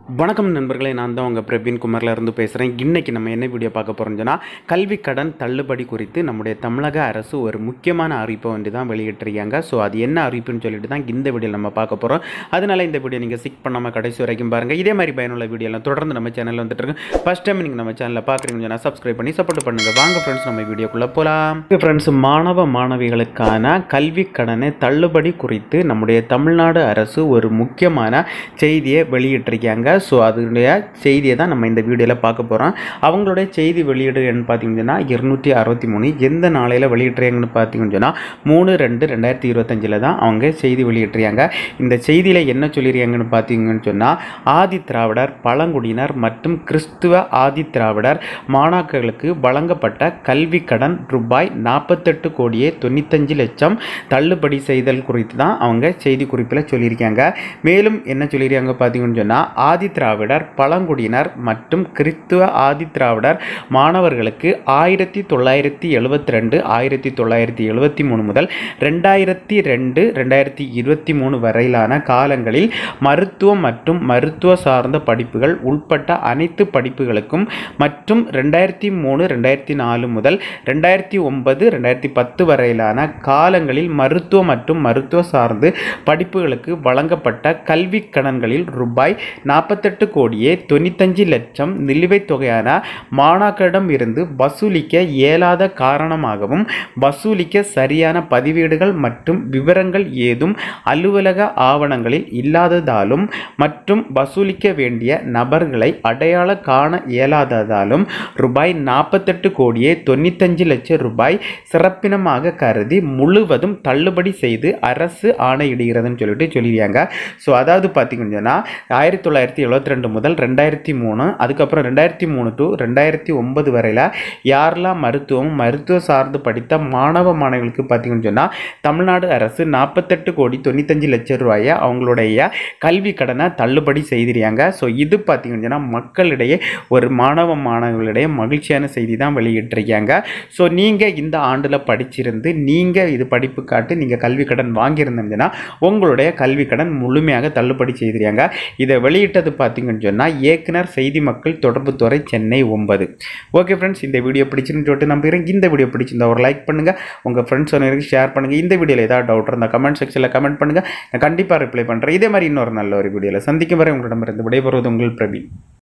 வணக்கம் நண்பர்களே, நான் தான் உங்கள் பிரவீன் குமாரில் இருந்து பேசுகிறேன். இன்றைக்கி நம்ம என்ன வீடியோ பார்க்க போகிறோம்னு சொன்னால், கல்வி கடன் தள்ளுபடி குறித்து நம்முடைய தமிழக அரசு ஒரு முக்கியமான அறிவிப்பை வந்து தான் வெளியிட்டிருக்காங்க. ஸோ அது என்ன அறிவிப்புன்னு சொல்லிட்டு தான் இந்த வீடியோவில் நம்ம பார்க்க போகிறோம். அதனால் இந்த வீடியோ நீங்கள் ஸ்கிப் பண்ணாமல் கடைசி வரைக்கும் பாருங்கள். இதே மாதிரி பயனுள்ள வீடியோலாம் தொடர்ந்து நம்ம சேனலில் வந்துட்டு இருக்கு. ஃபஸ்ட் டைம் நீங்கள் நம்ம சேனலில் பார்க்குறீங்கன்னு சொன்னால் சப்ஸ்கிரைப் பண்ணி சப்போர்ட் பண்ணுங்கள். வாங்க ஃப்ரெண்ட்ஸ், நம்ம வீடியோக்குள்ளே போகலாம். ஃப்ரெண்ட்ஸ், மாணவ மாணவிகளுக்கான கல்வி கடனை தள்ளுபடி குறித்து நம்முடைய தமிழ்நாடு அரசு ஒரு முக்கியமான செய்தியை வெளியிட்டிருக்காங்க. ஸோ அதனுடைய செய்தியை தான் நம்ம இந்த வீடியோவில் பார்க்க போகிறோம். அவங்களுடைய செய்தி வெளியீடு என்ன பார்த்தீங்கன்னா 263 எந்த நாளையில் வெளியிட்றாங்கன்னு பார்த்தீங்கன்னு சொன்னால் 3/2/2025 தான் அவங்க செய்தி வெளியிட்றாங்க. இந்த செய்தியில் என்ன சொல்லியிருக்காங்கன்னு பார்த்தீங்கன்னு சொன்னால், ஆதி திராவிடர், பழங்குடியினர் மற்றும் கிறிஸ்துவ ஆதி திராவிடர் மாணாக்கர்களுக்கு வழங்கப்பட்ட கல்வி கடன் ரூபாய் 48,95,00,000 தள்ளுபடி செய்தல் குறித்து தான் அவங்க செய்தி குறிப்பில் சொல்லியிருக்காங்க. மேலும் என்ன சொல்லியிருக்காங்க பார்த்தீங்கன்னு சொன்னால், ஆதி திராவிடர், பழங்குடியினர் மற்றும் கிறிஸ்துவ ஆதி திராவிடர் மாணவர்களுக்கு 1972 1973 முதல் 2002-2023 வரையிலான காலங்களில் மருத்துவம் மற்றும் மருத்துவ சார்ந்த படிப்புகள் உட்பட்ட அனைத்து படிப்புகளுக்கும் மற்றும் 2003-2004 முதல் 2009-2010 வரையிலான காலங்களில் மருத்துவ மற்றும் மருத்துவ சார்ந்து படிப்புகளுக்கு வழங்கப்பட்ட கல்வி கடன்களில் ரூபாய் 48,95,00,000 நிலுவைத் தொகையான மாணாக்கரிடம் இருந்து வசூலிக்க இயலாத காரணமாகவும், வசூலிக்க சரியான பதிவேடுகள் மற்றும் விவரங்கள் ஏதும் அலுவலக ஆவணங்களில் இல்லாததாலும் மற்றும் வசூலிக்க வேண்டிய நபர்களை அடையாள காண இயலாததாலும் ரூபாய் 48,95,00,000 ரூபாய் சிறப்பினமாக கருதி முழுவதும் தள்ளுபடி செய்து அரசு ஆணையிடுகிறதுன்னு சொல்லியிருக்காங்க. ஸோ அதாவது பார்த்தீங்கன்னா 1972 முதல் 2003, அதுக்கப்புறம் 2003 to 2009 வரையில் யாரெல்லாம் மருத்துவ சார்ந்து படித்த மாணவ மாணவிகளுக்கு பார்த்தீங்கன்னு சொன்னால் தமிழ்நாடு அரசு 48,95,00,000 ரூபாயை அவங்களுடைய கல்வி கடனை தள்ளுபடி செய்திருக்காங்க. ஸோ இது பார்த்தீங்கன்னு சொன்னால் மக்களிடையே ஒரு மாணவ மாணவிகளிடையே மகிழ்ச்சியான செய்தி தான் வெளியிட்டிருக்காங்க. ஸோ நீங்கள் இந்த ஆண்டில் படிச்சிருந்து நீங்கள் இது படிப்பு காட்டு நீங்கள் கல்வி கடன் வாங்கியிருந்தீங்கன்னா உங்களுடைய கல்வி கடன் முழுமையாக தள்ளுபடி செய்திருக்காங்க. இதை வெளியிட்டது பார்த்தீங்கன்னு சொன்னால் இயக்குனர் செய்தி மக்கள் தொடர்புத்துறை சென்னை 9. ஓகே ஃப்ரெண்ட்ஸ், இந்த வீடியோ பிடிச்சிருந்து சொல்லிட்டு நம்புகிறேன். இந்த வீடியோ பிடிச்சிருந்தா ஒரு லைக் பண்ணுங்கள், உங்கள் ஃப்ரெண்ட்ஸ் ஒன்று ஷேர் பண்ணுங்கள். இந்த வீடியோவில் ஏதாவது டவுட் இருந்தால் கமெண்ட் செக்ஷனில் கமெண்ட் பண்ணுங்கள், நான் கண்டிப்பாக ரிப்ளை பண்ணுறேன். இதே மாதிரி இன்னொரு நல்ல ஒரு வீடியோவில் சந்திக்கும் வரை உங்களிடமிருந்து விடைபெறுவது உங்கள் பிரவீன்.